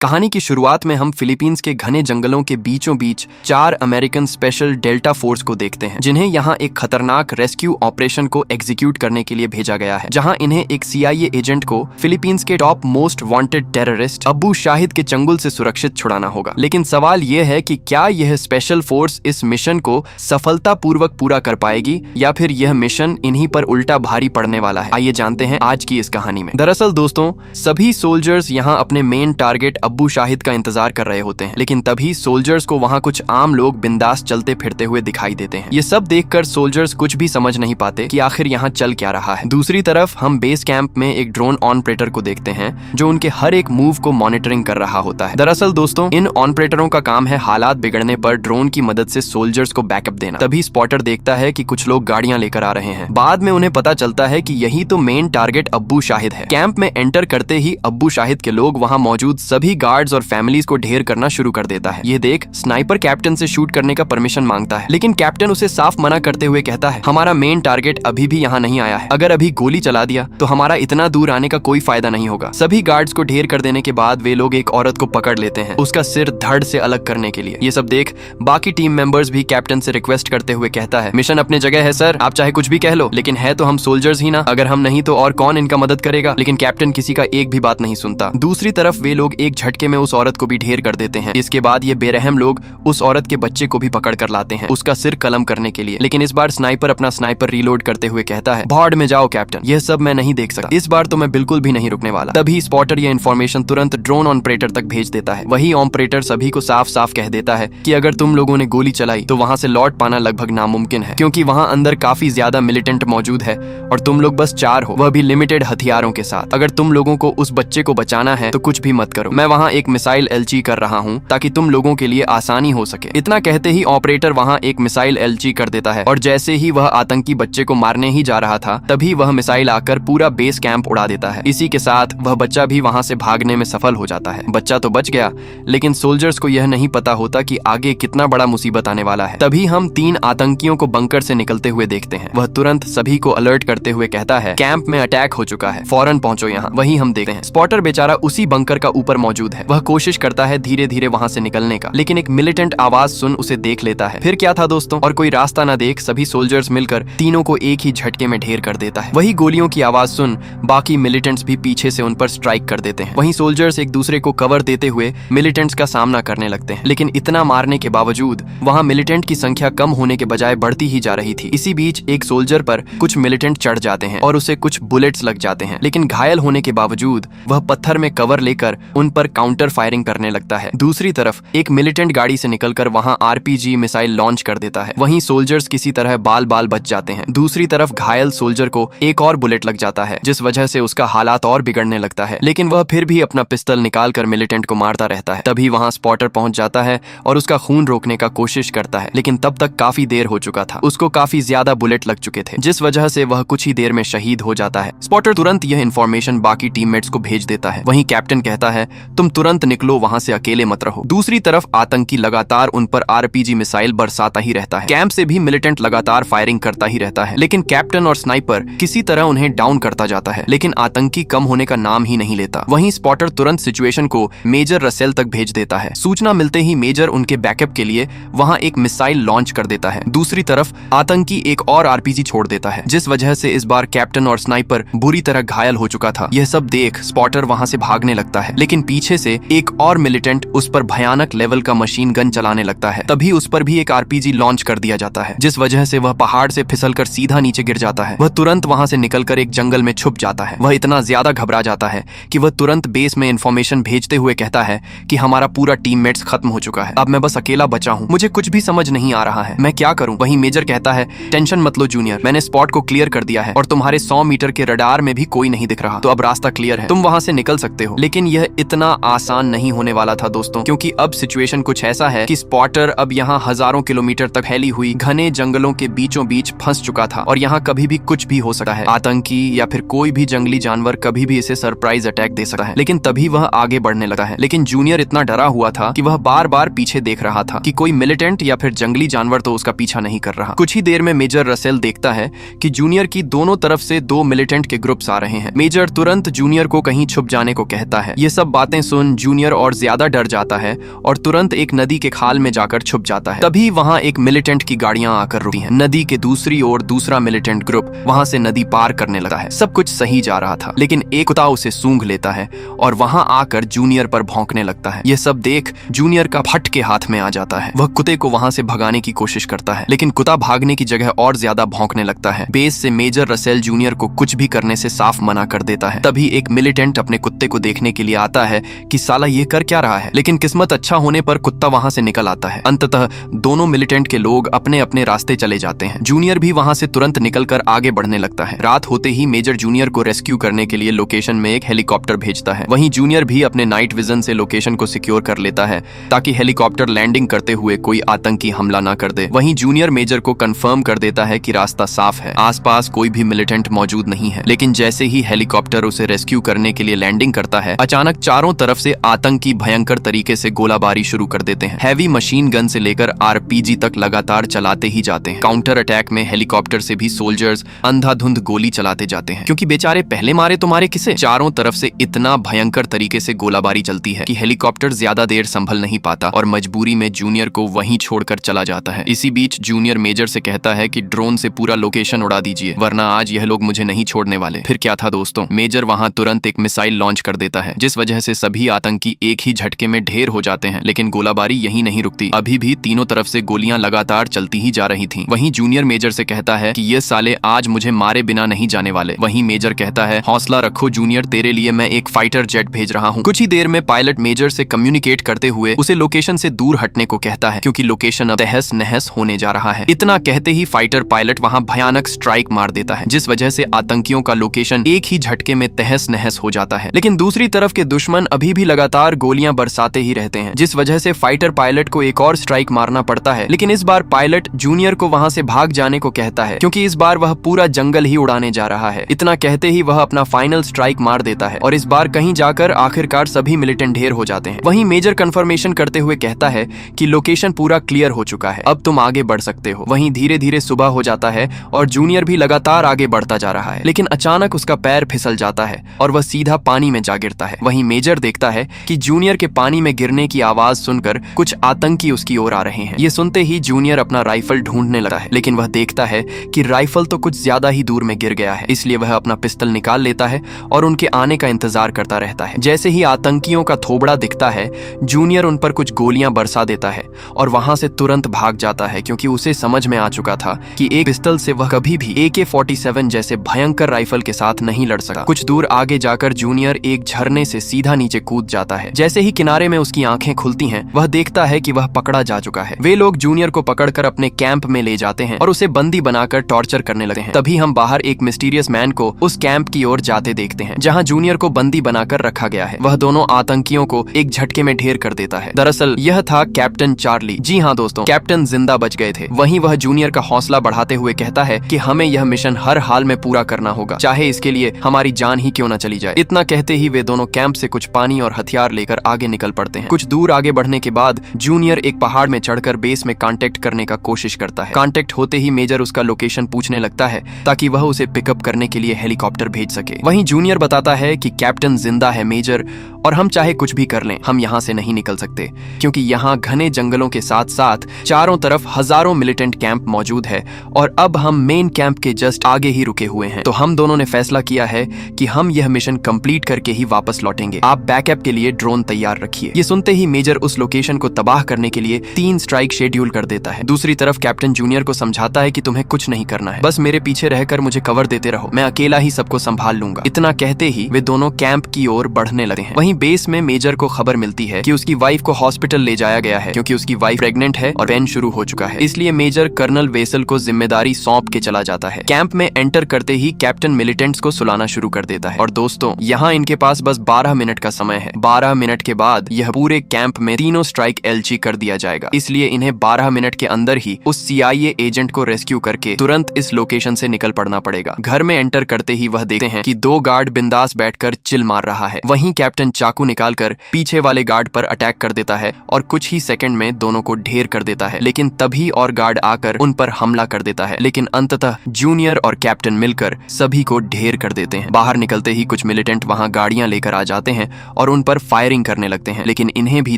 कहानी की शुरुआत में हम फिलीपींस के घने जंगलों के बीचों बीच 4 अमेरिकन स्पेशल डेल्टा फोर्स को देखते हैं, जिन्हें यहाँ एक खतरनाक रेस्क्यू ऑपरेशन को एग्जीक्यूट करने के लिए भेजा गया है, जहाँ इन्हें एक CIA एजेंट को फिलीपींस के टॉप मोस्ट वांटेड टेररिस्ट अब्बू शाहिद के चंगुल से सुरक्षित छुड़ाना होगा। लेकिन सवाल यह है कि क्या यह स्पेशल फोर्स इस मिशन को सफलतापूर्वक पूरा कर पाएगी या फिर यह मिशन इन्हीं पर उल्टा भारी पड़ने वाला है। आइए जानते हैं आज की इस कहानी में। दरअसल दोस्तों, सभी सोल्जर्स यहाँ अपने मेन टारगेट अब्बू शाहिद का इंतजार कर रहे होते हैं, लेकिन तभी सोल्जर्स को वहाँ कुछ आम लोग बिंदास चलते फिरते हुए दिखाई देते हैं। ये सब देखकर सोल्जर्स कुछ भी समझ नहीं पाते कि आखिर यहाँ चल क्या रहा है। दूसरी तरफ हम बेस कैंप में एक ड्रोन ऑपरेटर को देखते हैं जो उनके हर एक मूव को मॉनिटरिंग कर रहा होता है। दरअसल दोस्तों, इन ऑपरेटरों का काम है हालात बिगड़ने पर ड्रोन की मदद से सोल्जर्स को बैकअप देना। तभी स्पॉटर देखता है कि कुछ लोग गाड़ियां लेकर आ रहे हैं। बाद में उन्हें पता चलता है कि यही तो मेन टारगेट अब्बू शाहिद है। कैंप में एंटर करते ही अब्बू शाहिद के लोग वहाँ मौजूद सभी गार्ड्स और फैमिलीज को ढेर करना शुरू कर देता है। ये देख स्नाइपर कैप्टन से शूट करने का परमिशन मांगता है, लेकिन कैप्टन उसे साफ मना करते हुए कहता है, हमारा मेन टारगेट अभी भी यहाँ नहीं आया है। अगर अभी गोली चला दिया तो हमारा इतना दूर आने का कोई फायदा नहीं होगा। सभी गार्ड्स को ढेर कर देने के बाद वे लोग एक औरत को पकड़ लेते हैं, उसका सिर धड़ से अलग करने के लिए। ये सब देख बाकी टीम मेंबर्स भी कैप्टन से रिक्वेस्ट करते हुए कहता है, मिशन अपने जगह है सर, आप चाहे कुछ भी कह लो, लेकिन है तो हम सोल्जर्स ही ना। अगर हम नहीं तो और कौन इनका मदद करेगा। लेकिन कैप्टन किसी का एक भी बात नहीं सुनता। दूसरी तरफ वे लोग एक झटके में उस औरत को भी ढेर कर देते हैं। इसके बाद ये बेरहम लोग उस औरत के बच्चे को भी पकड़ कर लाते हैं, उसका सिर कलम करने के लिए। लेकिन इस बार स्नाइपर अपना स्नाइपर रीलोड करते हुए कहता है, भॉर्ड में जाओ कैप्टन, यह सब मैं नहीं देख सकता। इस बार तो मैं बिल्कुल भी नहीं रुकने वाला। तभी स्पॉटर यह इन्फॉर्मेशन तुरंत ड्रोन ऑपरेटर तक भेज देता है। वही ऑपरेटर सभी को साफ साफ कह देता है कि अगर तुम लोगों ने गोली चलाई तो वहां से लौट पाना लगभग नामुमकिन है, क्योंकि वहां अंदर काफी ज्यादा मिलिटेंट मौजूद है और तुम लोग बस 4 हो, वह भी लिमिटेड हथियारों के साथ। अगर तुम लोगों को उस बच्चे को बचाना है तो कुछ भी मत करो। मैं वहां एक मिसाइल LG कर रहा हूं ताकि तुम लोगों के लिए आसानी हो सके। इतना कहते ही ऑपरेटर वहां एक मिसाइल LG कर देता है और जैसे ही वह आतंकी बच्चे को मारने ही जा रहा था, तभी वह मिसाइल आकर पूरा बेस कैंप उड़ा देता है। इसी के साथ वह बच्चा भी वहां से भागने में सफल हो जाता है। बच्चा तो बच गया, लेकिन सोल्जर्स को यह नहीं पता होता कि आगे कितना बड़ा मुसीबत आने वाला है। तभी हम 3 आतंकियों को बंकर से निकलते हुए देखते हैं। वह तुरंत सभी को अलर्ट करते हुए कहता है, कैंप में अटैक हो चुका है, फौरन पहुंचो यहाँ। वही हम देखते हैं स्पॉटर बेचारा उसी बंकर का ऊपर मौजूद है। वह कोशिश करता है धीरे धीरे वहां से निकलने का, लेकिन एक मिलिटेंट आवाज सुन उसे देख लेता है। फिर क्या था दोस्तों, और कोई रास्ता न देख सभी सोल्जर्स मिलकर तीनों को एक ही झटके में ढेर कर देता है। वही गोलियों की आवाज सुन बाकी मिलिटेंट्स भी पीछे से उन पर स्ट्राइक कर देते हैं। वहीं सोल्जर्स एक दूसरे को कवर देते हुए मिलिटेंट्स का सामना करने लगते हैं, लेकिन इतना मारने के बावजूद वहां मिलिटेंट की संख्या कम होने के बजाय बढ़ती ही जा रही थी। इसी बीच एक सोल्जर पर कुछ मिलिटेंट चढ़ जाते हैं और उसे कुछ बुलेट्स लग जाते हैं, लेकिन घायल होने के बावजूद वह पत्थर में कवर लेकर उन पर काउंटर फायरिंग करने लगता है। दूसरी तरफ एक मिलिटेंट गाड़ी से निकलकर वहां RPG मिसाइल लॉन्च कर देता है। वहीं सोल्जर्स किसी तरह बाल बाल बच जाते हैं। दूसरी तरफ घायल सोल्जर को एक और बुलेट लग जाता है, जिस वजह से उसका हालात और बिगड़ने लगता है, लेकिन वह फिर भी अपना पिस्टल निकालकर मिलिटेंट को मारता रहता है। तभी वहां स्पॉटर पहुंच जाता है और उसका खून रोकने का कोशिश करता है, लेकिन तब तक काफी देर हो चुका था। उसको काफी ज्यादा बुलेट लग चुके थे, जिस वजह से वह कुछ ही देर में शहीद हो जाता है। स्पॉटर तुरंत यह इन्फॉर्मेशन बाकी टीममेट्स को भेज देता है। वहीं कैप्टन कहता है, तुम तुरंत निकलो, वहां से अकेले मत रहो। दूसरी तरफ आतंकी लगातार उन पर RPG मिसाइल बरसाता ही रहता है। कैंप से भी मिलिटेंट लगातार फायरिंग करता ही रहता है, लेकिन कैप्टन और स्नाइपर किसी तरह उन्हें डाउन करता जाता है, लेकिन आतंकी कम होने का नाम ही नहीं लेता। वहीं स्पॉटर तुरंत सिचुएशन को मेजर रसेल तक भेज देता है। सूचना मिलते ही मेजर उनके बैकअप के लिए वहां एक मिसाइल लॉन्च कर देता है। दूसरी तरफ आतंकी एक और RPG छोड़ देता है, जिस वजह से इस बार कैप्टन और स्नाइपर बुरी तरह घायल हो चुका था। यह सब देख स्पॉटर वहां से भागने लगता है, लेकिन पीछे से एक और मिलिटेंट उस पर भयानक लेवल का मशीन गन चलाने लगता है। तभी उस पर भी एक RPG लॉन्च कर दिया जाता है, जिस वजह से वह पहाड़ से फिसलकर सीधा नीचे गिर जाता है। वह तुरंत वहां से निकलकर एक जंगल में छुप जाता है। वह इतना ज्यादा घबरा जाता है कि वह तुरंत बेस में इंफॉर्मेशन भेजते हुए कहता है कि हमारा पूरा टीममेट्स खत्म हो चुका है, अब मैं बस अकेला बचा हूँ, मुझे कुछ भी समझ नहीं आ रहा है, मैं क्या करूँ। वहीं मेजर कहता है, टेंशन मत लो जूनियर, मैंने स्पॉट को क्लियर कर दिया है और तुम्हारे 100 मीटर के रडार में भी कोई नहीं दिख रहा, तो अब रास्ता क्लियर है, तुम वहां से निकल सकते हो। लेकिन यह इतना आसान नहीं होने वाला था दोस्तों, क्योंकि अब सिचुएशन कुछ ऐसा है कि स्पॉटर अब यहाँ हजारों किलोमीटर तक फैली हुई घने जंगलों के बीचों बीच फंस चुका था और यहाँ कभी भी कुछ भी हो सकता है। आतंकी या फिर कोई भी जंगली जानवर कभी भी इसे सरप्राइज अटैक दे सकता है। लेकिन तभी वह आगे बढ़ने लगा है, लेकिन जूनियर इतना डरा हुआ था कि वह बार बार पीछे देख रहा था कि कोई मिलिटेंट या फिर जंगली जानवर तो उसका पीछा नहीं कर रहा। कुछ ही देर में मेजर रसेल देखता है कि जूनियर की दोनों तरफ से 2 मिलिटेंट के ग्रुप्स आ रहे हैं। मेजर तुरंत जूनियर को कहीं छुप जाने को कहता है। ये सब बातें सुन जूनियर और ज्यादा डर जाता है और तुरंत एक नदी के खाल में जाकर छुप जाता है। तभी वहाँ एक मिलिटेंट की गाड़ियां आकर रुकी हैं। नदी के दूसरी ओर दूसरा मिलिटेंट ग्रुप वहाँ से नदी पार करने लगा है। सब कुछ सही जा रहा था, लेकिन एक कुत्ता उसे सूंघ लेता है और वहाँ आकर जूनियर पर भौंकने लगता है। यह सब देख जूनियर का फट के हाथ में आ जाता है। वह कुत्ते को वहाँ से भगाने की कोशिश करता है, लेकिन कुत्ता भागने की जगह और ज्यादा भौंकने लगता है। बेस से मेजर रसेल जूनियर को कुछ भी करने से साफ मना कर देता है। तभी एक मिलिटेंट अपने कुत्ते को देखने के लिए आता है कि साला ये कर क्या रहा है, लेकिन किस्मत अच्छा होने पर कुत्ता वहाँ से निकल आता है। अंततः दोनों मिलिटेंट के लोग अपने अपने रास्ते चले जाते हैं। जूनियर भी वहाँ से तुरंत निकलकर आगे बढ़ने लगता है। रात होते ही मेजर जूनियर को रेस्क्यू करने के लिए लोकेशन में एक हेलीकॉप्टर भेजता है। वहीं जूनियर भी अपने नाइट विजन से लोकेशन को सिक्योर कर लेता है ताकि हेलीकॉप्टर लैंडिंग करते हुए कोई आतंकी हमला न कर दे। वहीं जूनियर मेजर को कंफर्म कर देता है कि रास्ता साफ है, आसपास कोई भी मिलिटेंट मौजूद नहीं है। लेकिन जैसे ही हेलीकॉप्टर उसे रेस्क्यू करने के लिए लैंडिंग करता है, अचानक चारों तरफ से आतंकी भयंकर तरीके से गोलाबारी शुरू कर देते हैं। हैवी मशीन गन से लेकर आरपीजी तक लगातार चलाते ही जाते हैं। काउंटर अटैक में हेलीकॉप्टर से भी सोल्जर्स अंधाधुंध गोली चलाते जाते हैं, क्योंकि बेचारे पहले मारे तो मारे किसे। चारों तरफ से इतना भयंकर तरीके से गोलाबारी चलती है कि हेलीकॉप्टर ज्यादा देर संभल नहीं पाता और मजबूरी में जूनियर को वहीं छोड़कर चला जाता है। इसी बीच जूनियर मेजर से कहता है कि ड्रोन से पूरा लोकेशन उड़ा दीजिए, वरना आज यह लोग मुझे नहीं छोड़ने वाले। फिर क्या था दोस्तों, मेजर वहां तुरंत एक मिसाइल लॉन्च कर देता है, जिस वजह से सभी आतंकी एक ही झटके में ढेर हो जाते हैं। लेकिन गोलाबारी यहीं नहीं रुकती, अभी भी तीनों तरफ से गोलियां लगातार चलती ही जा रही थीं। वहीं जूनियर मेजर से कहता है कि ये साले आज मुझे मारे बिना नहीं जाने वाले। वहीं मेजर कहता है, हौसला रखो जूनियर, तेरे लिए मैं एक फाइटर जेट भेज रहा हूँ। कुछ ही देर में पायलट मेजर से कम्युनिकेट करते हुए उसे लोकेशन से दूर हटने को कहता है, क्योंकि लोकेशन अब तहस नहस होने जा रहा है। इतना कहते ही फाइटर पायलट वहां भयानक स्ट्राइक मार देता है, जिस वजह से आतंकियों का लोकेशन एक ही झटके में तहस नहस हो जाता है। लेकिन दूसरी तरफ के दुश्मन अभी भी लगातार गोलियां बरसाते ही रहते हैं, जिस वजह से फाइटर पायलट को एक और स्ट्राइक मारना पड़ता है। लेकिन इस बार पायलट जूनियर को वहां से भाग जाने को कहता है, क्योंकि इस बार वह पूरा जंगल ही उड़ाने जा रहा है। इतना कहते ही वह अपना फाइनल स्ट्राइक मार देता है और इस बार कहीं जाकर आखिरकार सभी मिलिटेंट ढेर हो जाते हैं। वहीं मेजर कंफर्मेशन करते हुए कहता है कि लोकेशन पूरा क्लियर हो चुका है, अब तुम आगे बढ़ सकते हो। वहीं धीरे धीरे सुबह हो जाता है और जूनियर भी लगातार आगे बढ़ता जा रहा है, लेकिन अचानक उसका पैर फिसल जाता है और वह सीधा पानी में जा गिरता है। वहीं मेजर देखता है कि जूनियर के पानी में गिरने की आवाज सुनकर कुछ आतंकी उसकी ओर आ रहे हैं। ये सुनते ही जूनियर अपना राइफल ढूंढने लगा है, लेकिन वह देखता है कि राइफल तो कुछ ज्यादा ही दूर में गिर गया है। इसलिए वह अपना पिस्टल निकाल लेता है और उनके आने का इंतजार करता रहता है। जैसे ही आतंकियों का थोबड़ा दिखता है, जूनियर उन पर कुछ गोलियां बरसा देता है और वहां से तुरंत भाग जाता है, क्योंकि उसे समझ में आ चुका था कि एक पिस्टल से वह कभी भी AK-47 जैसे भयंकर राइफल के साथ नहीं लड़ सका। कुछ दूर आगे जाकर जूनियर एक झरने से सीधा नीचे कूद जाता है। जैसे ही किनारे में उसकी आंखें खुलती हैं, वह देखता है कि वह पकड़ा जा चुका है। वे लोग जूनियर को पकड़कर अपने कैंप में ले जाते हैं और उसे बंदी बनाकर टॉर्चर करने लगते हैं। तभी हम बाहर एक मिस्टीरियस मैन को उस कैंप की ओर जाते देखते हैं, जहां जूनियर को बंदी बनाकर रखा गया है। वह दोनों आतंकियों को एक झटके में ढेर कर देता है। दरअसल यह था कैप्टन चार्ली। जी हाँ दोस्तों, कैप्टन जिंदा बच गए थे। वहीं वह जूनियर का हौसला बढ़ाते हुए कहता है कि हमें यह मिशन हर हाल में पूरा करना होगा, चाहे इसके लिए हमारी जान ही क्यों न चली जाए। इतना कहते ही वे दोनों कैंप से कुछ पानी और हथियार लेकर आगे निकल पड़ते हैं। कुछ दूर आगे बढ़ने के बाद जूनियर एक पहाड़ में चढ़कर बेस में कांटेक्ट करने का कोशिश करता है। कांटेक्ट होते ही मेजर उसका लोकेशन पूछने लगता है ताकि वह उसे पिकअप करने के लिए हेलीकॉप्टर भेज सके। वहीं जूनियर बताता है कि कैप्टन जिंदा है मेजर, और हम चाहे कुछ भी कर लें, हम यहाँ से नहीं निकल सकते, क्योंकि यहाँ घने जंगलों के साथ साथ चारों तरफ हजारों मिलिटेंट कैंप मौजूद है और अब हम मेन कैंप के जस्ट आगे ही रुके हुए हैं। तो हम दोनों ने फैसला किया है कि हम यह मिशन कंप्लीट करके ही वापस लौटेंगे। आप बैकअप के लिए ड्रोन तैयार रखिए। ये सुनते ही मेजर उस लोकेशन को तबाह करने के लिए 3 स्ट्राइक शेड्यूल कर देता है। दूसरी तरफ कैप्टन जूनियर को समझाता है कि तुम्हें कुछ नहीं करना है, बस मेरे पीछे रहकर मुझे कवर देते रहो, मैं अकेला ही सबको संभाल लूंगा। इतना कहते ही वे दोनों कैंप की ओर बढ़ने लगते हैं। वहीं बेस में मेजर को खबर मिलती है कि उसकी वाइफ को हॉस्पिटल ले जाया गया है, क्योंकि उसकी वाइफ प्रेग्नेंट है और पेन शुरू हो चुका है। इसलिए मेजर कर्नल वेसल को जिम्मेदारी सौंप के चला जाता है। कैंप में एंटर करते ही कैप्टन मिलिटेंट्स को सुलाना शुरू कर देता है। और दोस्तों, यहाँ इनके पास बस 12 मिनट का समय है। 12 मिनट के बाद यह पूरे कैंप में तीनों स्ट्राइक LG कर दिया जाएगा। इसलिए इन्हें 12 मिनट के अंदर ही उस CIA एजेंट को रेस्क्यू करके तुरंत इस लोकेशन से निकल पड़ना पड़ेगा। घर में एंटर करते ही वह देखते हैं कि 2 गार्ड बिंदास बैठकर चिल मार रहा है। वहीं कैप्टन चाकू निकालकर पीछे वाले गार्ड पर अटैक कर देता है और कुछ ही सेकंड में दोनों को ढेर कर देता है। लेकिन तभी और गार्ड आकर उन पर हमला कर देता है, लेकिन अंततः जूनियर और कैप्टन मिलकर सभी को ढेर कर देते हैं। बाहर निकलते ही कुछ मिलिटेंट वहां गाड़ियां लेकर आ जाते हैं और उन पर फायरिंग करने लगते हैं, लेकिन इन्हें भी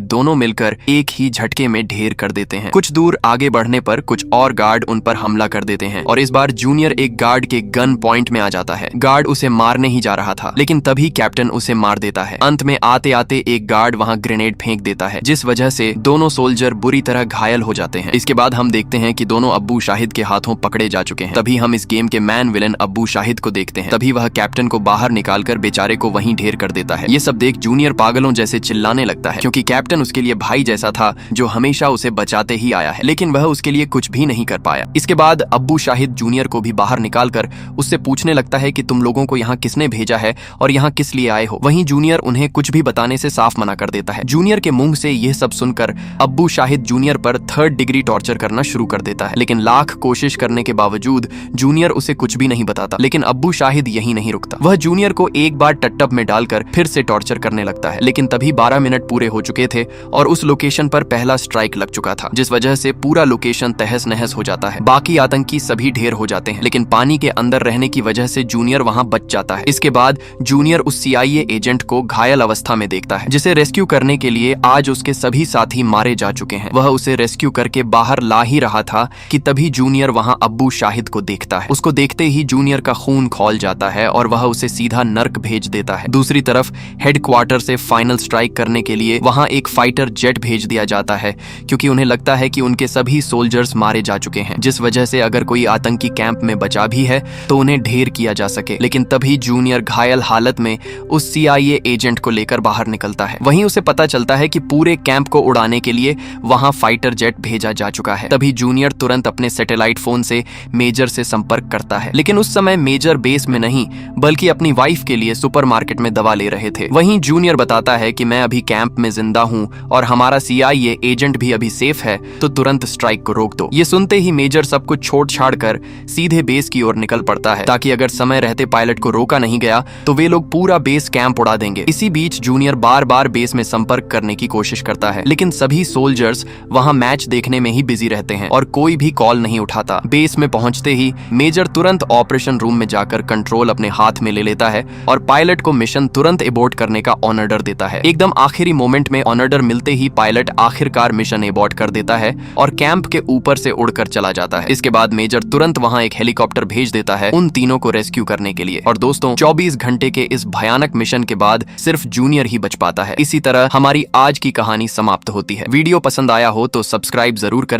दोनों मिलकर एक ही झटके में ढेर कर देते हैं। कुछ दूर आगे बढ़ने पर कुछ और गार्ड उन पर हमला कर देते हैं और इस बार जूनियर एक गार्ड के गन पॉइंट में आ जाता है। गार्ड उसे मारने ही जा रहा था, लेकिन तभी कैप्टन उसे मार देता है। अंत में आते आते एक गार्ड वहां ग्रेनेड फेंक देता है, जिस वजह से दोनों सोल्जर बुरी तरह घायल हो जाते हैं। इसके बाद हम देखते हैं कि दोनों अब्बू शाहिद के हाथों पकड़े जा चुके हैं। तभी हम इस गेम के मैन विलन अब्बू शाहिद को देखते हैं। तभी वह कैप्टन को बाहर निकालकर बेचारे को वहीं ढेर कर देता है। ये सब देख जूनियर पागलों जैसे चिल्लाने लगता है, क्योंकि कैप्टन उसके लिए भाई जैसा था जो हमेशा उसे बचाते ही आया है, लेकिन वह उसके लिए कुछ भी नहीं कर पाया। इसके बाद अब्बू शाहिद जूनियर को भी बाहर निकालकर उससे पूछने लगता है कि तुम लोगों को यहाँ किसने भेजा है और यहाँ किस लिए आए हो। वहीं जूनियर उन्हें कुछ भी बताने से साफ मना कर देता है। जूनियर के मुंह से यह सब सुनकर अब्बू शाहिद जूनियर पर 3rd डिग्री टॉर्चर करना शुरू कर देता है, लेकिन लाख कोशिश करने के बावजूद जूनियर उसे कुछ भी नहीं बताता। लेकिन अब्बू शाहिद यही नहीं रुकता, वह जूनियर को एक बार टट्टब में डालकर फिर से टॉर्चर करने लगता है। लेकिन तभी 12 मिनट पूरे हो चुके थे और उस लोकेशन पर पहला स्ट्राइक लग चुका था, जिस वजह से पूरा लोकेशन तहस नहस हो जाता है। बाकी आतंकी सभी ढेर हो जाते हैं, लेकिन पानी के अंदर रहने की वजह से जूनियर वहां बच जाता है। इसके बाद जूनियर उस CIA एजेंट को घायल अवस्था में देखता है, जिसे रेस्क्यू करने के लिए आज उसके सभी साथी मारे जा चुके हैं। वह उसे रेस्क्यू करके बाहर ला ही रहा था कि तभी जूनियर वहां अब्बू शाहिद को देखता है। उसको देखते ही जूनियर का खून खौल जाता है और वह उसे सीधा नर्क भेज देता है। दूसरी तरफ हेडक्वार्टर से फाइनल स्ट्राइक करने के लिए वहां एक फाइटर जेट भेज दिया जाता है, क्योंकि उन्हें लगता है कि उनके सभी सोल्जर्स मारे जा चुके हैं, जिस वजह से अगर कोई आतंकी कैंप में बचा भी है तो उन्हें ढेर किया जा सके। लेकिन तभी जूनियर घायल हालत में उस CIA एजेंट को लेकर बाहर निकलता है। वहीं उसे पता चलता है कि पूरे कैंप को उड़ाने के लिए वहां फाइटर जेट भेजा जा चुका है। तभी जूनियर तुरंत अपने सैटेलाइट फोन से मेजर से संपर्क करता है, लेकिन उस समय मेजर बेस में नहीं बल्कि अपनी वाइफ के लिए सुपरमार्केट में दवा ले रहे थे। वहीं जूनियर बताता है कि मैं अभी कैंप में जिंदा हूं और हमारा CIA एजेंट भी अभी सेफ है, तो तुरंत स्ट्राइक को रोक दो। ये सुनते ही मेजर सब कुछ छोड़ छाड़ कर सीधे बेस की ओर निकल पड़ता है, ताकि अगर समय रहते पायलट को रोका नहीं गया तो वे लोग पूरा बेस कैंप उड़ा देंगे। इसी बीच जूनियर बार बार बेस में संपर्क करने की कोशिश करता है, लेकिन सभी सोल्जर्स वहां मैच देखने में ही बिजी रहते हैं और कोई भी कॉल नहीं उठाता। बेस में पहुंचते ही मेजर तुरंत ऑपरेशन रूम में जाकर कंट्रोल अपने हाथ में ले लेता है और पायलट को मिशन तुरंत एबॉर्ट करने का ऑर्डर देता है। एकदम आखिरी मोमेंट में ऑर्डर मिलते ही पायलट आखिरकार मिशन एबॉर्ट कर देता है और कैंप के ऊपर से उड़कर चला जाता है। इसके बाद मेजर तुरंत वहां एक हेलीकॉप्टर भेज देता है उन तीनों को रेस्क्यू करने के लिए। और दोस्तों, 24 घंटे के इस भयानक मिशन के बाद सिर्फ जूनियर ही बच पाता है। इसी तरह हमारी आज की कहानी समाप्त होती है। वीडियो पसंद आया हो तो सब्सक्राइब जरूर करें।